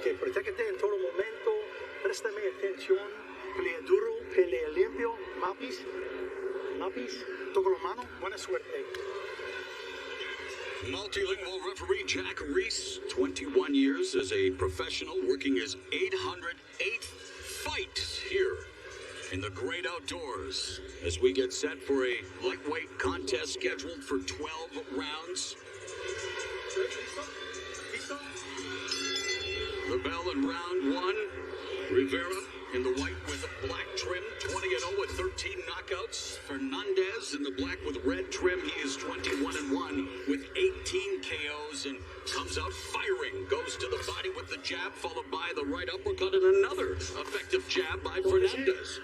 que protégete en todo momento, préstame atención, pelea duro, pelea limpio, mapis, toco la mano, buena suerte. Multilingual referee Jack Reese, 21 years as a professional, working his 808th fight here in the great outdoors as we get set for a lightweight contest scheduled for 12 rounds. The bell in round one. Rivera in the white with black trim, 20-0 with 13 knockouts. Fernández in the black with red trim. He is 21-1 with 18 KOs and comes out firing. Goes to the body with the jab, followed by the right uppercut and another effective jab by Fernández.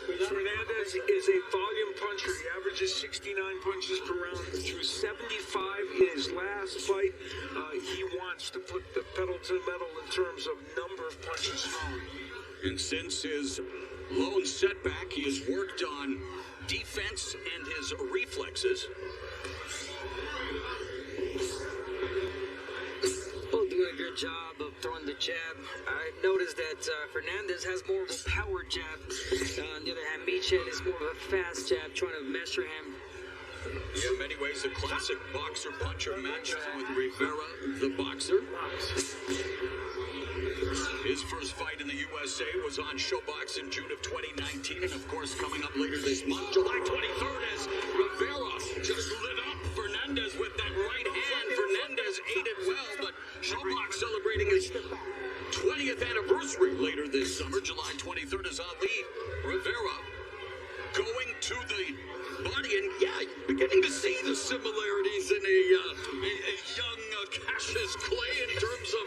Fernández is a volume puncher. He averages 69 punches per round. Through 75 in his last fight, he wants to put the pedal to the metal in terms of number of punches thrown. And since his lone setback, he has worked on defense and his reflexes. Both doing a good job of throwing the jab. I noticed that Fernández has more of a power jab. On the other hand, Michel is more of a fast jab, trying to measure him. Yeah, in many ways a classic boxer-puncher matchup with Rivera, the boxer. His first fight in the USA was on Showbox in June of 2019, and of course coming up later this month, July 23rd, as Rivera just lit up Fernández with that right hand. Fernández ate it well, but Showbox celebrating his 20th anniversary later this summer, July 23rd, as Ali Rivera going to the body, and yeah, beginning to see the similarities in a young Cassius Clay in terms of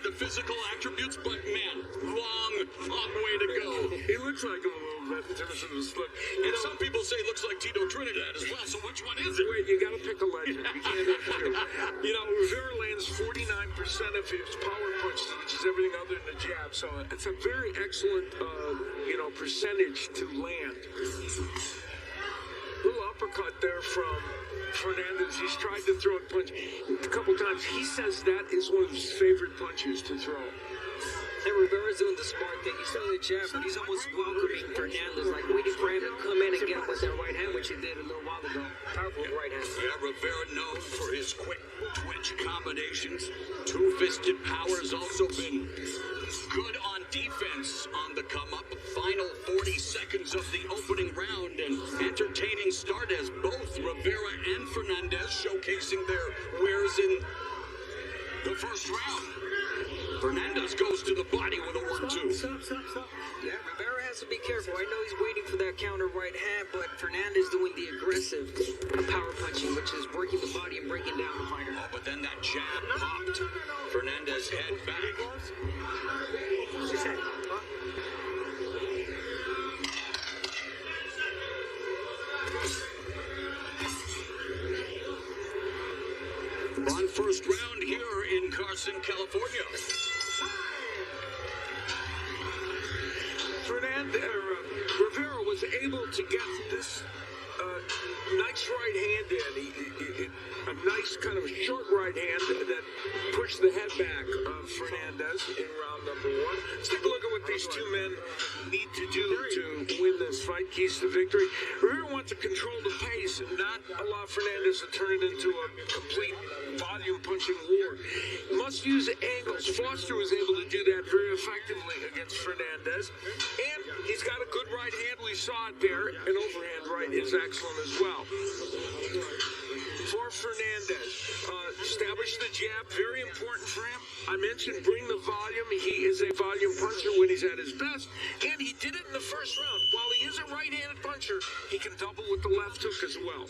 the physical attributes, but man, long way to go. He looks like him a little bit in terms of his look. And some people say he looks like Tito Trinidad as well, so which one is it? Wait, you gotta pick a legend. You can't have two. You know, Rivera lands 49% of his power punches, which is everything other than the jab, so it's a very excellent, percentage to land. Little uppercut there from Fernández. He's tried to throw a punch a couple times. He says that is one of his favorite punches to throw. And Rivera's doing the smart thing. He's throwing the jab, but he's almost welcoming Fernández, like waiting for him to come in and get him with that right hand, which he did a little while ago. Powerful right hand. Yeah, Rivera known for his quick twitch combinations. Two-fisted power has also been good on defense on the come-up. Final 40 seconds of the opening round, and entertaining start as both Rivera and Fernández showcasing their wares in the first round. Fernández goes to the body with a 1-2. Stop. Yeah, Rivera has to be careful. I know he's waiting for that counter right hand, but Fernández doing the aggressive power punching, which is working the body and breaking down the fighter. Oh, but then that jab popped. Fernández head back. On first round here in Carson, California. Rivera was able to get this nice right hand in. A nice kind of short right hand that pushed the head back of Fernández in round number one. Let's take a look at what these two men need to do to win this fight. Keys to victory. Rivera wants to control the pace and not allow Fernández to turn it into a complete volume punching war. He must use angles. Foster was able to do that very effectively against Fernández. And he's got a good right hand. We saw it there. An overhand right is excellent as well. For Fernández, establish the jab, very important for him. I mentioned bring the volume. He is a volume puncher when he's at his best, and he did it in the first round. While he is a right-handed puncher, he can double with the left hook as well.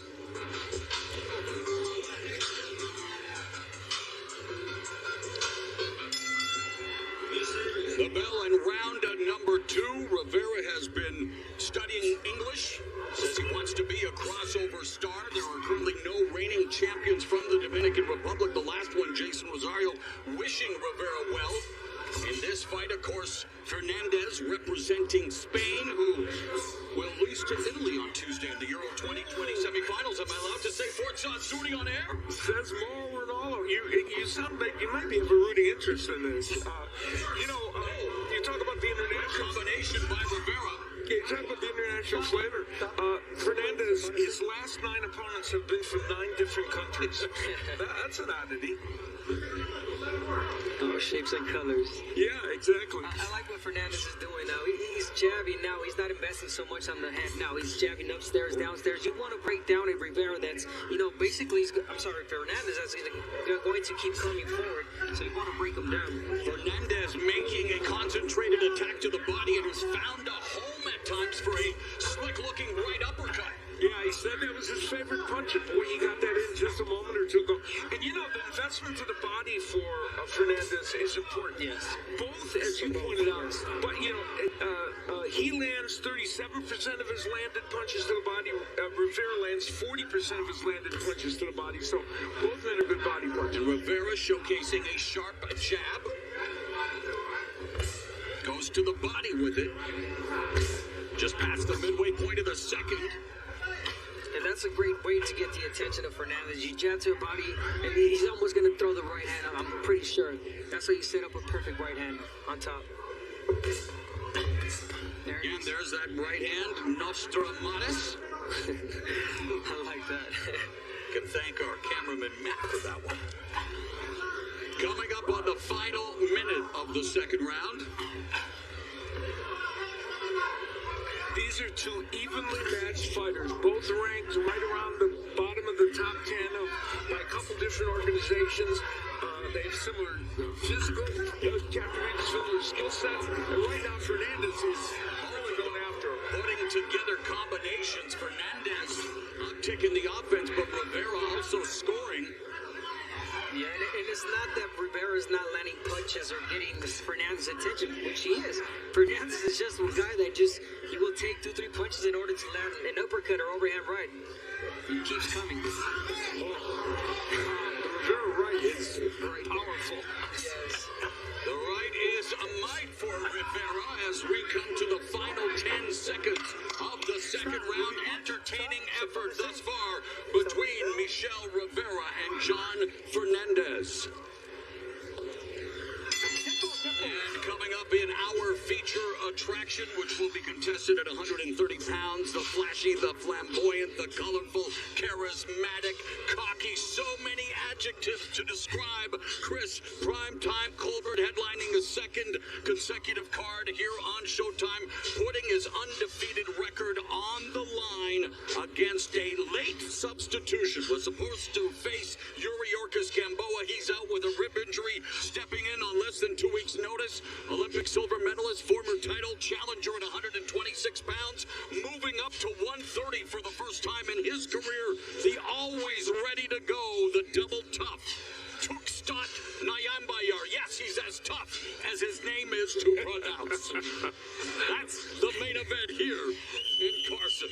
The bell in round number two. Rivera has been studying English. Says he wants to be a crossover star. There are currently no reigning champions from the Dominican Republic. The last one, Jason Rosario, wishing Rivera well. In this fight, of course, Fernández representing Spain, who will lose to Italy on Tuesday in the Euro 2020 semifinals. Am I allowed to say Forza Azzurri on air? Says more Ronaldo. You sound like you might be of a rooting interest in this. You talk about the international Combination by Rivera. Yeah, you talk about the international flavor. Fernández, his last 9 opponents have been from 9 different countries. That's an oddity. Oh, shapes and colors. Yeah, exactly. I like what Fernández is doing now. He's jabbing now. He's not investing so much on the hand now. He's jabbing upstairs, downstairs. You want to break down a Rivera that's, basically, Fernández is going to keep coming forward. So you want to break him down. Fernández making a concentrated attack to the body and has found a home at times for a slick-looking right uppercut. Yeah, he said that was his favorite punch, and boy, he got that in just a moment or two ago. And the investment to the body for Fernández is important. Yes. Both, as you pointed out, but he lands 37% of his landed punches to the body. Rivera lands 40% of his landed punches to the body. So both men are good body punches. And Rivera showcasing a sharp jab. Goes to the body with it. Just past the midway point of the second. And that's a great way to get the attention of Fernández. You jab to your body, and he's almost going to throw the right hand. I'm pretty sure. That's how you set up a perfect right hand on top. Again, there's that right hand, Nostramatis. I like that. Can thank our cameraman Matt for that one. Coming up on the final minute of the second round. These are 2 evenly matched fighters, both ranked right around the bottom of the top 10 by a couple different organizations. They have similar physical characteristics, similar skill sets, and right now Fernández is really going after him. Putting together combinations. Fernández uptick in the offense, but Rivera also scoring. Yeah, and it's not that Rivera's not landing punches or getting Fernández's attention, which he is. Fernández is just a guy that he will take 2-3 punches in order to land an uppercut or overhand right. He keeps coming. The Rivera right is powerful. Yes. The right is a might for Rivera as we come to the final 10 seconds of the second round. Entertaining effort thus far between Michel Rivera and John Fernández. And coming up in our feature attraction, which will be contested at 130 pounds, the flashy, the flamboyant, the colorful, charismatic, cocky, so many adjectives to describe Chris Primetime Colbert headlining a second consecutive card here on Showtime, putting his undefeated record on the line against a late substitution. Was supposed to face Yuri Orcus Gamboa. He's out with a rib injury, stepping in on less than 2 weeks' notice. Olympic silver medalist, former title challenger at 126 pounds, moving up to 130 for the first time in his career. The always ready to go, the double tough. Tukstat Nyambayar. Yes, he's as tough as his name is to pronounce. That's the main event here in Carson.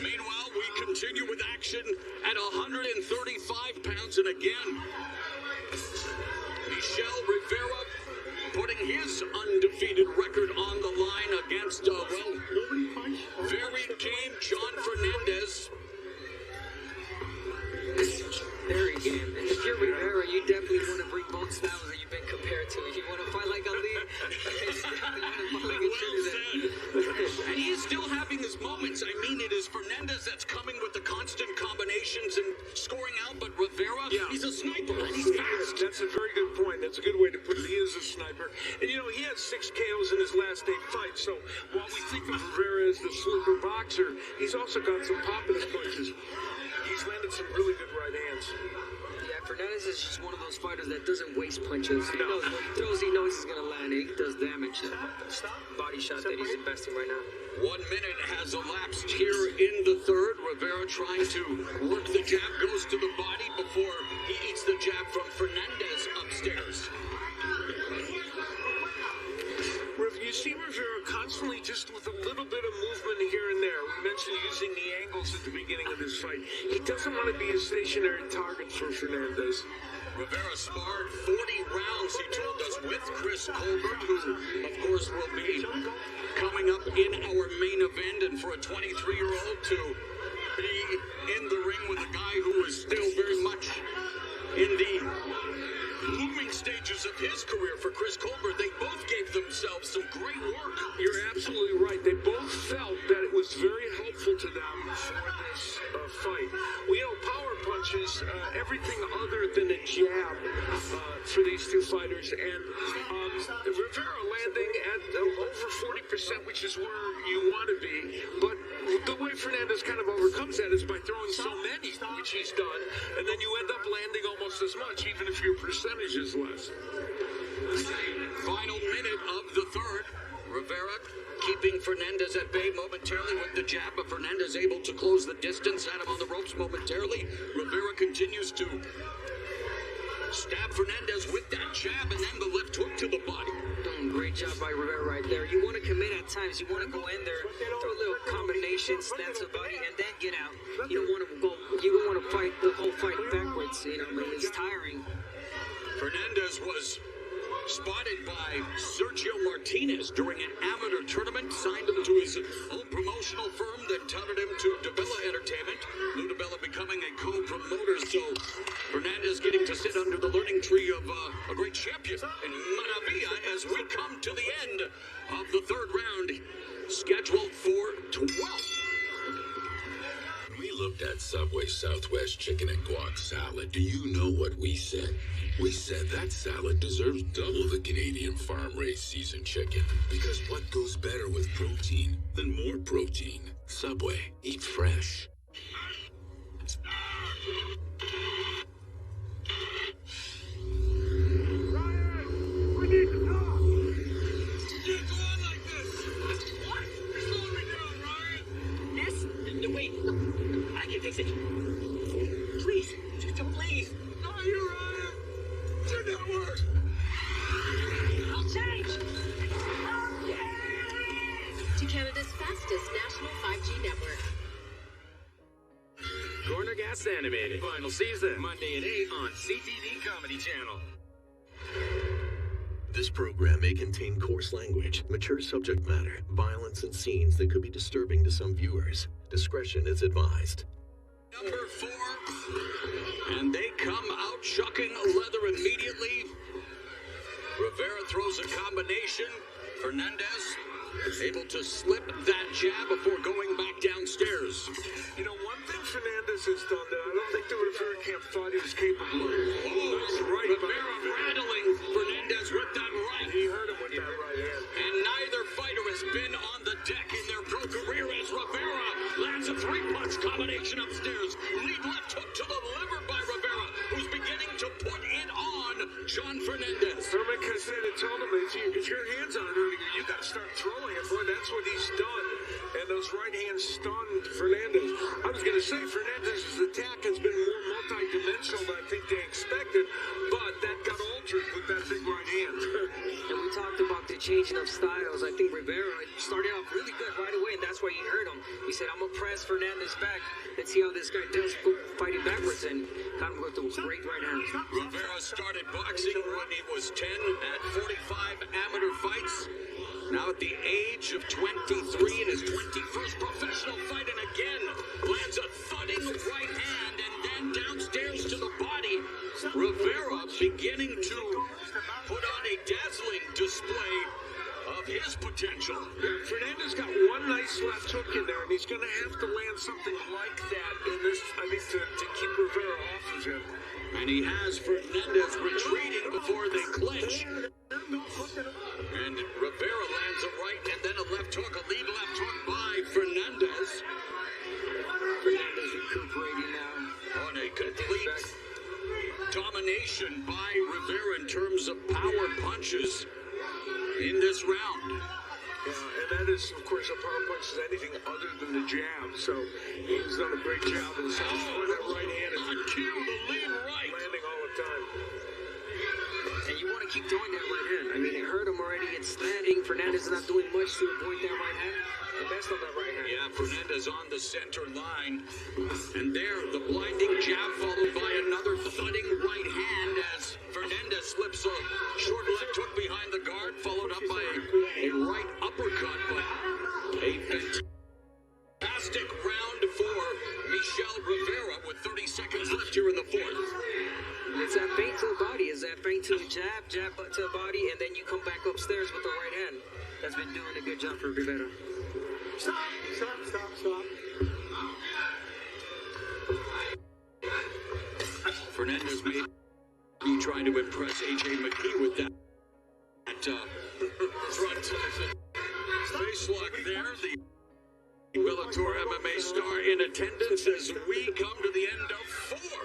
Meanwhile, we continue with action at 135 pounds, and again, Michel Rivera putting his undefeated record on the line against, very game John Fernández. Very game. And if you're Rivera, you definitely want to bring both styles that you've been compared to. If you want to fight like Ali, you definitely want to fight like Well said. And he's still having his moments. I mean, it is Fernández that's coming with the constant combinations and scoring out, but Rivera, he's a sniper. He's fast. That's a very good point. That's a good way to put it. He is a sniper. And, he had 6 KOs in his last 8 fights. So while we think of Rivera as the sleeper boxer, he's also got some pop in his punches. He's landed some really good right hands. Yeah, Fernández is just one of those fighters that doesn't waste punches. He knows when he throws, he knows he's going to land. He does damage. Body shot that he's investing right now. 1 minute has elapsed here in the third. Rivera trying to work the jab, goes to the body before he eats the jab from Fernández upstairs. you see Rivera constantly just with a little bit of movement here and there. We mentioned using the angles at the beginning of this fight. He doesn't want to be a stationary target for Fernández. Rivera sparred 40 rounds, he told us, with Chris Colbert, who, of course, will be coming up in our main event. And for a 23-year-old to be in the ring with a guy who is still very much in the blooming stages of his career for Chris Colbert, they both gave themselves some great work. You're absolutely right. They both felt that it was very helpful to them for this fight. Well, you know, power punches, everything other than a jab for these two fighters. And Rivera landing at over 40%, which is where you want to be. But the way Fernández kind of overcomes that is by throwing so many, which he's done. And then you end up landing almost as much, even if your percentage is less. Final minute of the third. Rivera keeping Fernández at bay momentarily with the jab, but Fernández able to close the distance, had him on the ropes momentarily. Rivera continues to stab Fernández with that jab and then the left hook to the body. Great job by Rivera right there. You want to commit at times. You want to go in there, throw a little combination, stab the body, and then get out. You don't want to go. You don't want to fight the whole fight backwards. You know, I mean, it's tiring. Fernández was spotted by Sergio Martinez during an amateur tournament, signed him to his own promotional firm, then touted him to DeBella Entertainment, Lou DeBella becoming a co-promoter. So Fernández getting to sit under the learning tree of a great champion in Maravilla as we come to the end of the third round, scheduled for 12. We looked at Subway Southwest chicken and guac salad. Do you know what we said? We said that salad deserves double the Canadian farm-raised seasoned chicken. Because what goes better with protein than more protein? Subway. Eat fresh. Ryan, we need to talk. You can't go on like this. What? You're slowing me down, Ryan. This? No, wait. No, I can fix it. Please. Just don't leave. Are you Ryan? It did not work. I'll change. To Canada's fastest national 5G network. Corner Gas Animated. Final season. Monday at 8 on CTV Comedy Channel. This program may contain coarse language, mature subject matter, violence, and scenes that could be disturbing to some viewers. Discretion is advised. Number 4, and they come out chucking leather immediately. Rivera throws a combination. Fernández is able to slip that jab before going back downstairs. You know, one thing Fernández has done that I don't think the Rivera camp thought he was capable of. Nice right Rivera rattling Fernández with that right. He hurt him with that right hand. And neither fighter has been on the deck in their pro career as Rivera lands a 3-punch combination upstairs. Lead left hook to the liver by Rivera, who's beginning to put it on John Fernández. Herman Caseta told him, if your hands aren't hurting you, you got to start throwing it. Boy, that's what he's done. And those right hands stunned Fernández. I was going to say Fernández's attack has been more multi-dimensional than I think they expected, but that got altered with that big right hand. And we talked about the changing of styles. I think Rivera started off really good right away, and that's why he hurt him. He said, I'm going to press Fernández back. Let's see how this guy does fighting backwards, and got him with the great right hand. Rivera started boxing when he was 10 at 45 amateur fights. Now at the age of 23 in his 21st professional fight, and again lands a thudding right hand, and then downstairs to the body. Rivera beginning to put on a dazzling display of his potential. Yeah, Fernández got one nice left hook in there, and he's going to have to land something like that in this, I think, to keep Rivera off of him. And he has Fernández retreating before they clinch. And Rivera lands a right and then a left hook, a lead left hook by Fernández. Fernández recuperating now. On a complete domination by Rivera in terms of power punches in this round. Yeah, and that is, of course, a power punch is anything other than the jab. So he's done a great job in this. That right hand is on cue, the lead right. Landing all the time. And you want to to keep throwing that right hand. I mean, it hurt him already. It's landing. Fernandez is not doing much to avoid that right hand. The best of that right hand. Yeah, Fernández on the center line. And there, the blinding jab followed by another thudding right hand as Fernández slips a short left hook behind the guard, followed up by a right uppercut. But a fantastic round for Michel Rivera with 30 seconds left here in the fourth. It's that feint to the body. It's that feint to the jab to the body, and then you come back upstairs with the right hand. That's been doing a good job for Rivera. Stop. Fernández may be trying to impress AJ McKee with that front face lock there. The Bellator MMA star in attendance as we come to the end of 4.